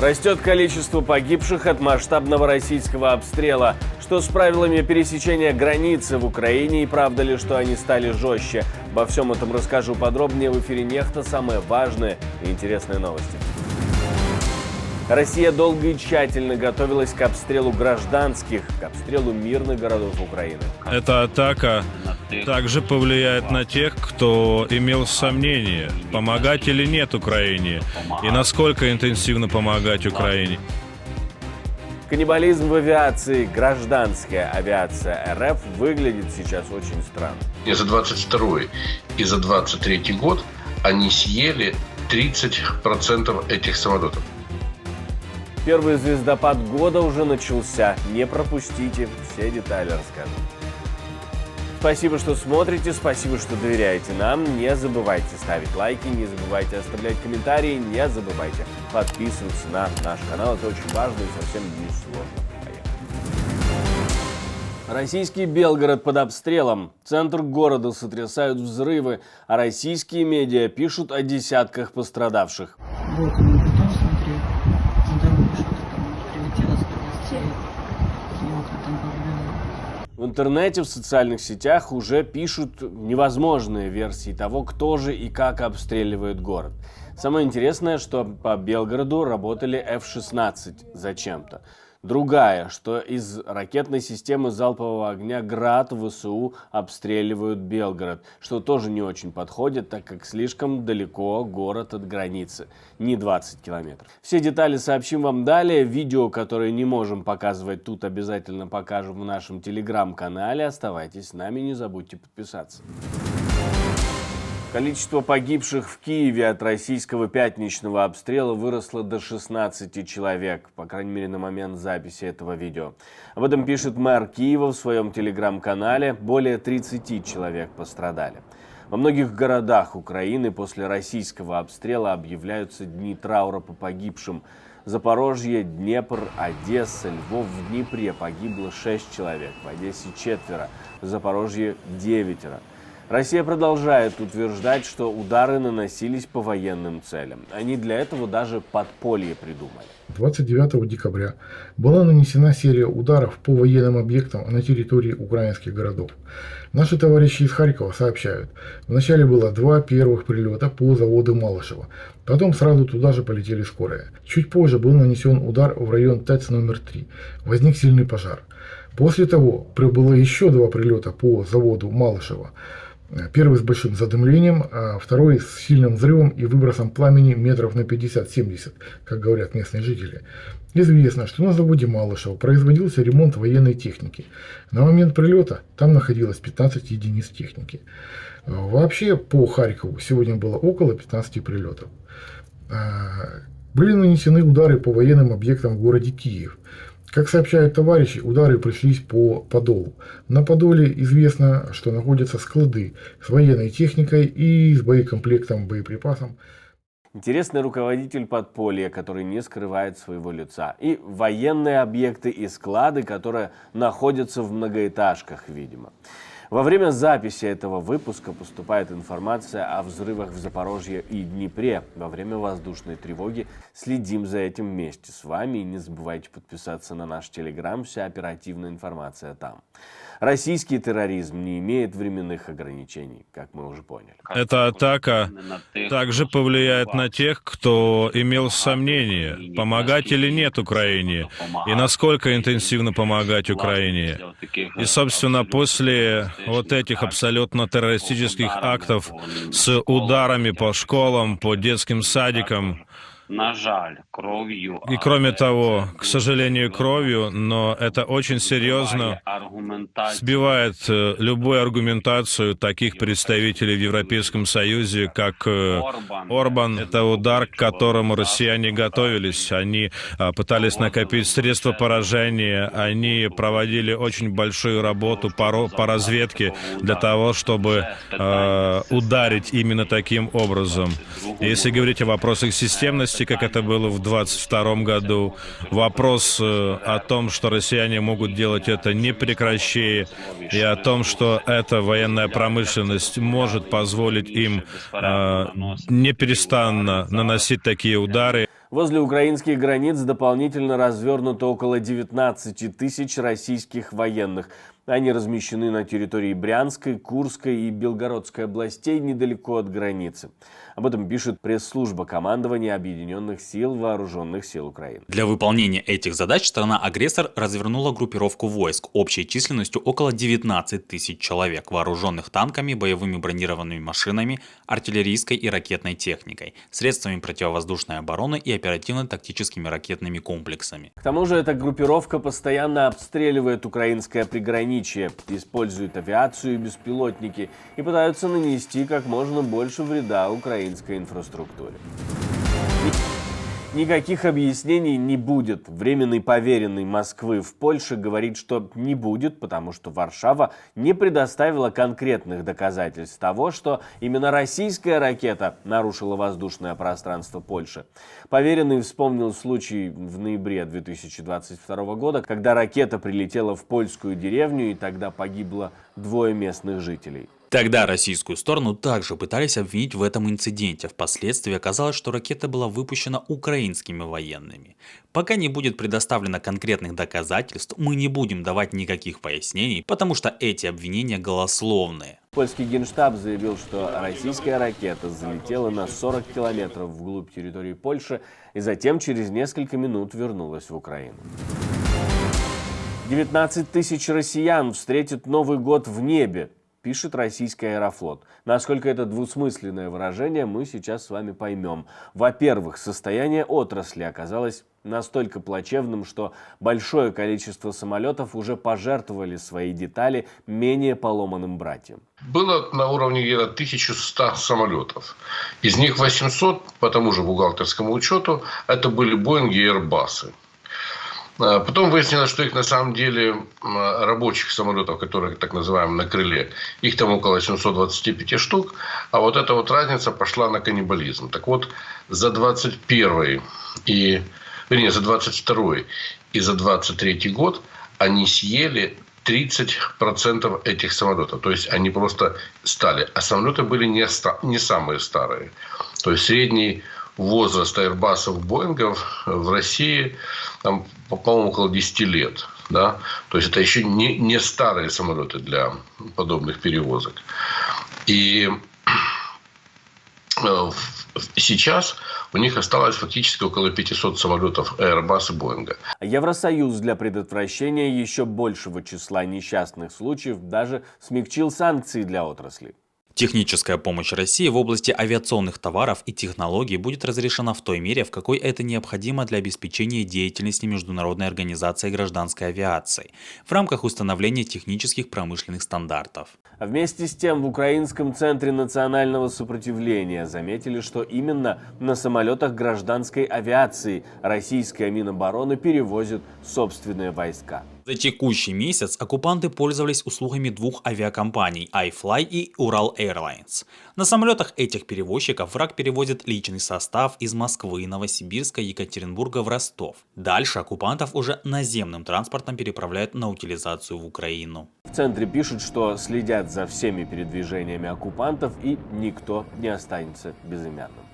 Растет количество погибших от масштабного российского обстрела. Что с правилами пересечения границы в Украине и правда ли, что они стали жестче? Обо всем этом расскажу подробнее в эфире «Нехта». Самые важные и интересные новости. Россия долго и тщательно готовилась к обстрелу гражданских, к обстрелу мирных городов Украины. Эта атака также повлияет на тех, кто имел сомнения, помогать или нет Украине, и насколько интенсивно помогать Украине. Каннибализм в авиации, гражданская авиация РФ выглядит сейчас очень странно. И за 22 и за 23 год они съели 30% этих самолетов. Первый звездопад года уже начался. Не пропустите, все детали расскажу. Спасибо, что смотрите, спасибо, что доверяете нам. Не забывайте ставить лайки, не забывайте оставлять комментарии, не забывайте подписываться на наш канал. Это очень важно и совсем не сложно. Поехали. Российский Белгород под обстрелом. Центр города сотрясают взрывы, а российские медиа пишут о десятках пострадавших. Вот он потом смотрел на дорогу, что-то там прилетело с скоростей. В интернете, в социальных сетях уже пишут невозможные версии того, кто же и как обстреливает город. Самое интересное, что по Белгороду работали F-16 зачем-то. Другая, что из ракетной системы залпового огня «Град» ВСУ обстреливают Белгород, что тоже не очень подходит, так как слишком далеко город от границы, не 20 километров. Все детали сообщим вам далее. Видео, которое не можем показывать тут, обязательно покажем в нашем телеграм-канале. Оставайтесь с нами, не забудьте подписаться. Количество погибших в Киеве от российского пятничного обстрела выросло до 16 человек, по крайней мере на момент записи этого видео. Об этом пишет мэр Киева в своем телеграм-канале. Более 30 человек пострадали. Во многих городах Украины после российского обстрела объявляются дни траура по погибшим. Запорожье, Днепр, Одесса, Львов. В Днепре погибло 6 человек, в Одессе 4, в Запорожье 9. Россия продолжает утверждать, что удары наносились по военным целям. Они для этого даже подполье придумали. 29 декабря была нанесена серия ударов по военным объектам на территории украинских городов. Наши товарищи из Харькова сообщают, вначале было 2 первых прилета по заводу Малышева, потом сразу туда же полетели скорые. Чуть позже был нанесен удар в район ТЭЦ номер 3, возник сильный пожар. После того прибыло еще 2 прилета по заводу Малышева. Первый с большим задымлением, а второй с сильным взрывом и выбросом пламени метров на 50-70, как говорят местные жители. Известно, что на заводе Малышева производился ремонт военной техники. На момент прилета там находилось 15 единиц техники. Вообще по Харькову сегодня было около 15 прилетов. Были нанесены удары по военным объектам в городе Киев. Как сообщают товарищи, удары пришлись по Подолу. На Подоле известно, что находятся склады с военной техникой и с боекомплектом, боеприпасом. Интересный руководитель подполья, который не скрывает своего лица. И военные объекты и склады, которые находятся в многоэтажках, видимо. Во время записи этого выпуска поступает информация о взрывах в Запорожье и Днепре. Во время воздушной тревоги следим за этим вместе с вами. И не забывайте подписаться на наш телеграм, вся оперативная информация там. Российский терроризм не имеет временных ограничений, как мы уже поняли. Эта атака также повлияет на тех, кто имел сомнения, помогать или нет Украине, и насколько интенсивно помогать Украине. И, собственно, после вот этих абсолютно террористических актов с ударами по школам, по детским садикам, и кроме того, к сожалению, кровью, но это очень серьезно сбивает любую аргументацию таких представителей в Европейском Союзе, как Орбан. Это удар, к которому россияне готовились. Они пытались накопить средства поражения, они проводили очень большую работу по разведке для того, чтобы ударить именно таким образом. Если говорить о вопросах системности, как это было в 22 году. Вопрос о том, что россияне могут делать это не прекращая, и о том, что эта военная промышленность может позволить им неперестанно наносить такие удары. Возле украинских границ дополнительно развернуто около 19 тысяч российских военных. Они размещены на территории Брянской, Курской и Белгородской областей недалеко от границы. Об этом пишет пресс-служба командования Объединенных сил Вооруженных сил Украины. Для выполнения этих задач страна-агрессор развернула группировку войск общей численностью около 19 тысяч человек, вооруженных танками, боевыми бронированными машинами, артиллерийской и ракетной техникой, средствами противовоздушной обороны и оперативно-тактическими ракетными комплексами. К тому же эта группировка постоянно обстреливает украинское приграничье, использует авиацию и беспилотники и пытаются нанести как можно больше вреда украинской инфраструктуре. Никаких объяснений не будет. Временный поверенный Москвы в Польше говорит, что не будет, потому что Варшава не предоставила конкретных доказательств того, что именно российская ракета нарушила воздушное пространство Польши. Поверенный вспомнил случай в ноябре 2022 года, когда ракета прилетела в польскую деревню, и тогда погибло 2 местных жителей. Тогда российскую сторону также пытались обвинить в этом инциденте. Впоследствии оказалось, что ракета была выпущена украинскими военными. Пока не будет предоставлено конкретных доказательств, мы не будем давать никаких пояснений, потому что эти обвинения голословные. Польский генштаб заявил, что российская ракета залетела на 40 километров вглубь территории Польши и затем через несколько минут вернулась в Украину. 19 тысяч россиян встретят Новый год в небе, пишет российский Аэрофлот. Насколько это двусмысленное выражение, мы сейчас с вами поймем. Во-первых, состояние отрасли оказалось настолько плачевным, что большое количество самолетов уже пожертвовали свои детали менее поломанным братьям. Было на уровне где-то 1100 самолетов. Из них 800, по тому же бухгалтерскому учету, это были Боинги и Airbus. Потом выяснилось, что их на самом деле рабочих самолетов, которые так называемые на крыле, их там около 725 штук, а вот эта вот разница пошла на каннибализм. Так вот, за 21 и, вернее, за 22 и за 23 год они съели 30% этих самолетов. То есть они просто стали. А самолеты были не самые старые. То есть средний возраст Airbus'ов, Боингов в России, там, по-моему, около 10 лет. Да? То есть это еще не старые самолеты для подобных перевозок. И сейчас у них осталось фактически около 500 самолетов Airbus и Боинга. Евросоюз для предотвращения еще большего числа несчастных случаев даже смягчил санкции для отрасли. Техническая помощь России в области авиационных товаров и технологий будет разрешена в той мере, в какой это необходимо для обеспечения деятельности Международной организации гражданской авиации в рамках установления технических промышленных стандартов. А вместе с тем в Украинском центре национального сопротивления заметили, что именно на самолетах гражданской авиации российская Минобороны перевозит собственные войска. За текущий месяц оккупанты пользовались услугами 2 авиакомпаний iFly и Ural Airlines. На самолетах этих перевозчиков враг перевозит личный состав из Москвы, Новосибирска, Екатеринбурга в Ростов. Дальше оккупантов уже наземным транспортом переправляют на утилизацию в Украину. В центре пишут, что следят за всеми передвижениями оккупантов и никто не останется безымянным.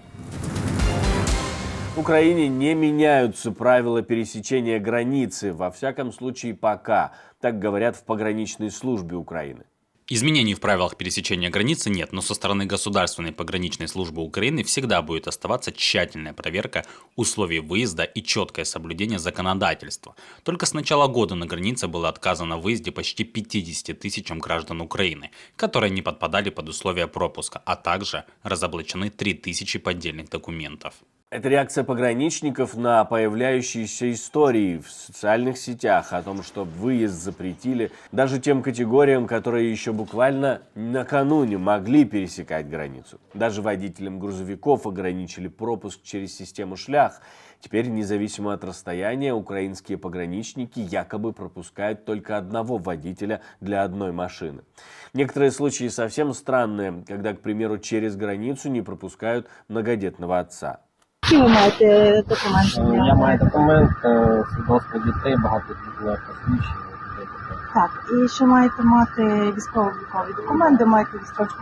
В Украине не меняются правила пересечения границы, во всяком случае пока, так говорят в пограничной службе Украины. Изменений в правилах пересечения границы нет, но со стороны Государственной пограничной службы Украины всегда будет оставаться тщательная проверка условий выезда и четкое соблюдение законодательства. Только с начала года на границе было отказано в выезде почти 50 тысячам граждан Украины, которые не подпадали под условия пропуска, а также разоблачены 3000 поддельных документов. Это реакция пограничников на появляющиеся истории в социальных сетях о том, что выезд запретили даже тем категориям, которые еще буквально накануне могли пересекать границу. Даже водителям грузовиков ограничили пропуск через систему «Шлях». Теперь, независимо от расстояния, украинские пограничники якобы пропускают только одного водителя для одной машины. Некоторые случаи совсем странные, когда, к примеру, через границу не пропускают многодетного отца. Які ви маєте документи? Я маю документ, свідоцтво дітей, багатодітне посвідчення. Так, і ще маєте мати військово-облікові документи, маєте відстрочку.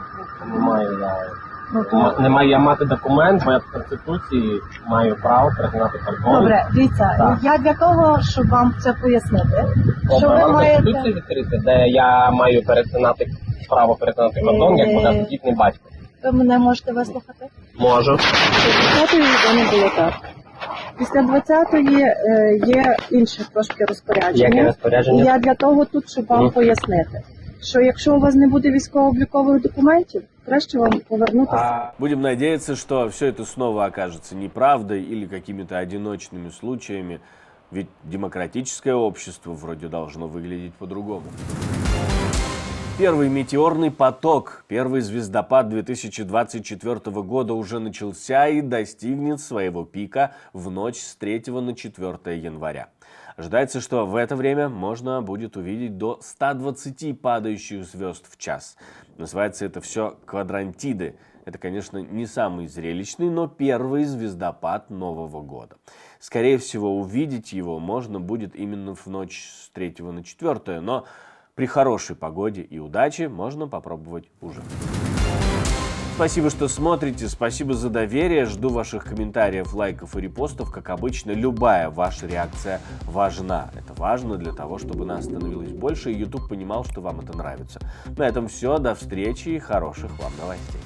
Маю, я Ну, то... Не маю я мати документ, бо я в Конституції маю право перетинати кордон. Добре, дивіться, Так. я для того, щоб вам це пояснити, що Добре, ви вам маєте... Конституцію відкрити, де я маю перетинати право перетинати кордон, як багатодітний батько. Ви мене можете вислухати? Можу. 20-ї не було так. Після 20-ї є інше трошки розпорядження. Яке І розпорядження? я для того тут, щоб вам пояснити, що якщо у вас не буде військово-облікових документів, краще вам повернутися. Будем надеяться, что все это снова окажется неправдой или какими-то одиночными случаями, ведь демократическое общество вроде должно выглядеть по-другому. Первый метеорный поток, первый звездопад 2024 года уже начался и достигнет своего пика в ночь с 3 на 4 января. Ожидается, что в это время можно будет увидеть до 120 падающих звезд в час. Называется это все квадрантиды. Это, конечно, не самый зрелищный, но первый звездопад Нового года. Скорее всего, увидеть его можно будет именно в ночь с 3 на 4, но при хорошей погоде и удаче можно попробовать уже. Спасибо, что смотрите, спасибо за доверие, жду ваших комментариев, лайков и репостов. Как обычно, любая ваша реакция важна. Это важно для того, чтобы нас становилось больше, и YouTube понимал, что вам это нравится. На этом все, до встречи и хороших вам новостей.